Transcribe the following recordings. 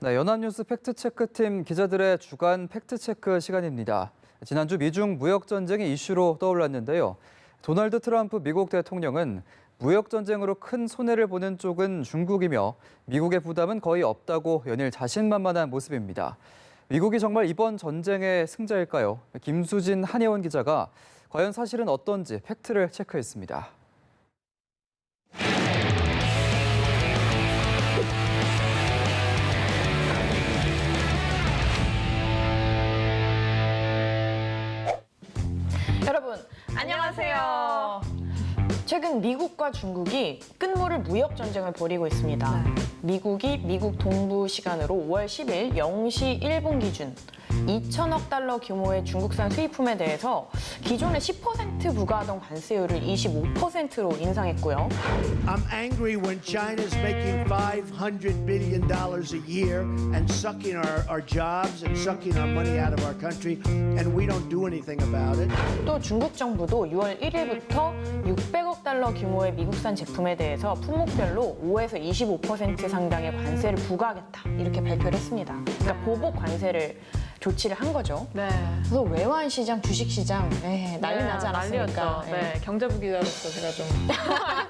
네, 연합뉴스 팩트체크팀 기자들의 주간 팩트체크 시간입니다. 지난주 미중 무역전쟁이 이슈로 떠올랐는데요. 도널드 트럼프 미국 대통령은 무역전쟁으로 큰 손해를 보는 쪽은 중국이며 미국의 부담은 거의 없다고 연일 자신만만한 모습입니다. 미국이 정말 이번 전쟁의 승자일까요? 김수진 한예원 기자가 과연 사실은 어떤지 팩트를 체크했습니다. 여러분, 안녕하세요. 최근 미국과 중국이 끝모를 무역 전쟁을 벌이고 있습니다. 미국이 미국 동부 시간으로 5월 10일 0시 1분 기준 2천억 달러 규모의 중국산 수입품에 대해서 기존의 10% 부과하던 관세율을 25%로 인상했고요. I'm angry when China's making $500 billion a year and sucking our jobs and sucking our money out of our country, and we don't do anything about it. 또 중국 정부도 6월 1일부터 600억 달러 규모의 미국산 제품에 대해서 품목별로 5에서 25% 상당의 관세를 부과하겠다 이렇게 발표를 했습니다. 그러니까 보복 관세를 조치를 한 거죠. 네. 그래서 외환 시장, 주식 시장 난리 나지 않았습니까? 난리였죠. 네, 경제부 기자로서 제가 좀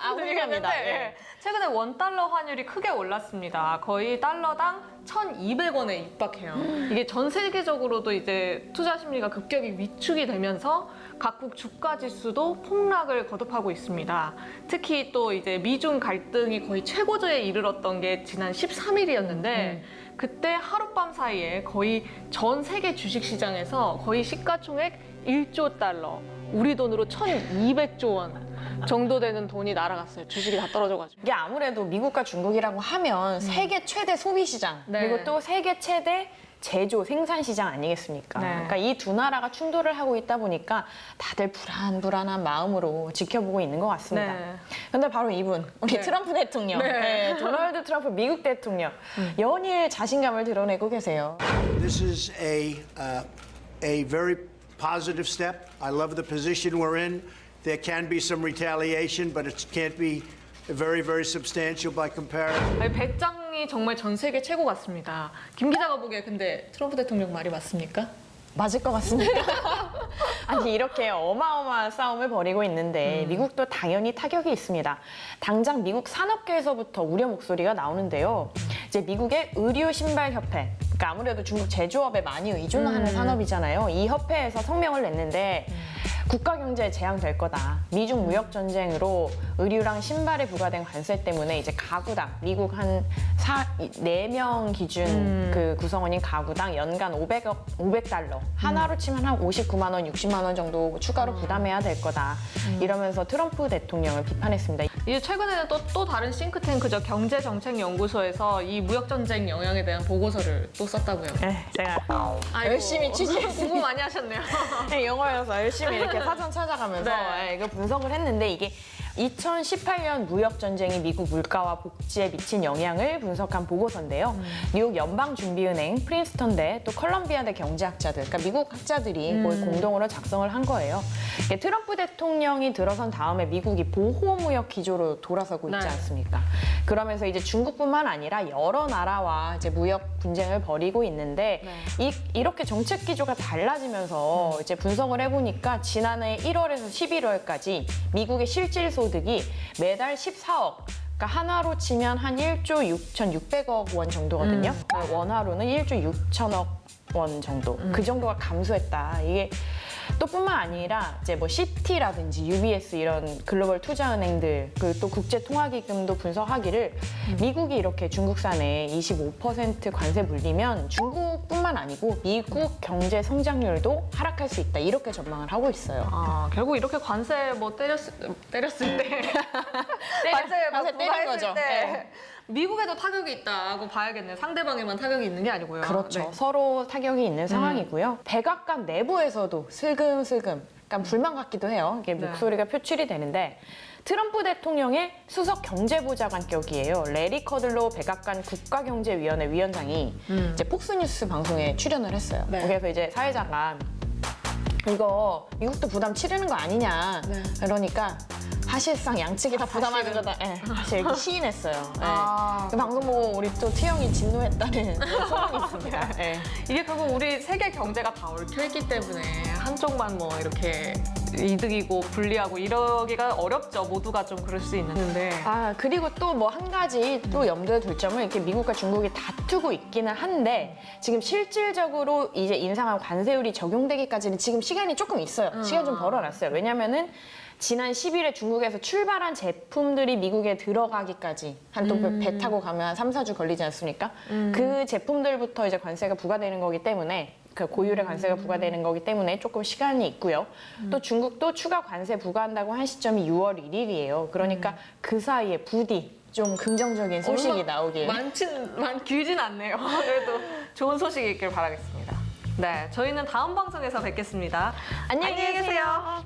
아무리갑니다. 네. 최근에 원달러 환율이 크게 올랐습니다. 거의 달러당 1,200원에 육박해요. 이게 전 세계적으로도 이제 투자 심리가 급격히 위축이 되면서 각국 주가 지수도 폭락을 거듭하고 있습니다. 특히 또 이제 미중 갈등이 거의 최고조에 이르렀던 게 지난 13일이었는데 그때 하룻밤 사이에 거의 전 세계 주식시장에서 거의 시가총액 1조 달러, 우리 돈으로 1,200조 원 정도 되는 돈이 날아갔어요. 주식이 다 떨어져가지고. 이게 아무래도 미국과 중국이라고 하면 세계 최대 소비 시장 네. 그리고 또 세계 최대 제조 생산 시장 아니겠습니까? 네. 그러니까 이 두 나라가 충돌을 하고 있다 보니까 다들 불안한 마음으로 지켜보고 있는 것 같습니다. 네. 근데 바로 이분, 우리 네. 트럼프 대통령, 네. 도널드 트럼프 미국 대통령 연일 자신감을 드러내고 계세요. This is a very positive step. I love the position we're in. There can be some retaliation, but it can't be very substantial by comparison. 아니, 배짱이 정말 전 세계 최고 같습니다. 김 기자가 보기에 근데 트럼프 대통령 말이 맞습니까? 맞을 것 같습니다. 아니 이렇게 어마어마한 싸움을 벌이고 있는데 미국도 당연히 타격이 있습니다. 당장 미국 산업계에서부터 우려 목소리가 나오는데요. 이제 미국의 의류신발협회, 그러니까 아무래도 중국 제조업에 많이 의존하는 산업이잖아요. 이 협회에서 성명을 냈는데 국가 경제에 재앙될 거다. 미중 무역 전쟁으로 의류랑 신발에 부과된 관세 때문에 이제 가구당 미국 한 4명 기준 그 구성원인 가구당 연간 500달러 하나로 치면 한 59만 원, 60만 원 정도 추가로 부담해야 될 거다. 이러면서 트럼프 대통령을 비판했습니다. 이제 최근에는 또 다른 싱크탱크죠. 경제정책연구소에서 이 무역전쟁 영향에 대한 보고서를 또 썼다고요. 제가 아이고, 열심히 공부 많이 하셨네요. 영어여서 열심히 이렇게 사전 찾아가면서 네. 이거 분석을 했는데 이게 2018년 무역 전쟁이 미국 물가와 복지에 미친 영향을 분석한 보고서인데요. 뉴욕 연방준비은행, 프린스턴대, 또 컬럼비아대 경제학자들, 그러니까 미국 학자들이 거의 공동으로 작성을 한 거예요. 이게 트럼프 대통령이 들어선 다음에 미국이 보호무역 기조로 돌아서고 있지 네. 않습니까? 그러면서 이제 중국뿐만 아니라 여러 나라와 이제 무역 분쟁을 벌이고 있는데 이렇게 정책 기조가 달라지면서 이제 분석을 해보니까 지난해 1월에서 11월까지 미국의 실질 소득이 매달 14억, 그러니까 하나로 치면 한 1조 6,600억 원 정도거든요. 원화로는 1조 6천억 원 정도. 그 정도가 감소했다. 이게 또 뿐만 아니라 이제 뭐 CT라든지 UBS 이런 글로벌 투자은행들 그 또 국제통화기금도 분석하기를 미국이 이렇게 중국산에 25% 관세 물리면 중국뿐만 아니고 미국 경제 성장률도 하락할 수 있다 이렇게 전망을 하고 있어요. 아, 결국 이렇게 관세 뭐 때렸을 때 관세 때린 거죠. 네. 미국에도 타격이 있다고 봐야겠네요. 상대방에만 타격이 있는 게 아니고요. 그렇죠. 네. 서로 타격이 있는 상황이고요. 백악관 내부에서도 슬금슬금 약간 불만 같기도 해요. 이게 목소리가 표출이 되는데 트럼프 대통령의 수석 경제보좌관격이에요. 레리 커들로 백악관 국가경제위원회 위원장이 이제 폭스뉴스 방송에 출연을 했어요. 네. 거기서 이제 사회자가 이거 미국도 부담 치르는 거 아니냐. 그러니까 사실상 양측이 다 부담하는 거다. 예, 사실 이렇게 시인했어요. 예. 아. 그 방송 보고 우리 또 T형이 진노했다는 소문이 있습니다. 예. 이게 결국 우리 세계 경제가 다 얽혀있기 때문에 한쪽만 뭐 이렇게 이득이고 불리하고 이러기가 어렵죠. 모두가 좀 그럴 수 있는데. 아, 그리고 또 뭐 한 가지 또 염두에 둘 점은 이렇게 미국과 중국이 다투고 있기는 한데 지금 실질적으로 이제 인상한 관세율이 적용되기까지는 지금 시간이 조금 있어요. 시간 좀 벌어놨어요. 왜냐면은 지난 10일에 중국에서 출발한 제품들이 미국에 들어가기까지 한 또 배 타고 가면 한 3, 4주 걸리지 않습니까? 그 제품들부터 이제 관세가 부과되는 거기 때문에 그 고율의 관세가 부과되는 거기 때문에 조금 시간이 있고요. 또 중국도 추가 관세 부과한다고 한 시점이 6월 1일이에요. 그러니까 그 사이에 부디 좀 긍정적인 소식이 나오길. 길진 않네요. 그래도 좋은 소식이 있길 바라겠습니다. 네, 저희는 다음 방송에서 뵙겠습니다. 안녕히 계세요.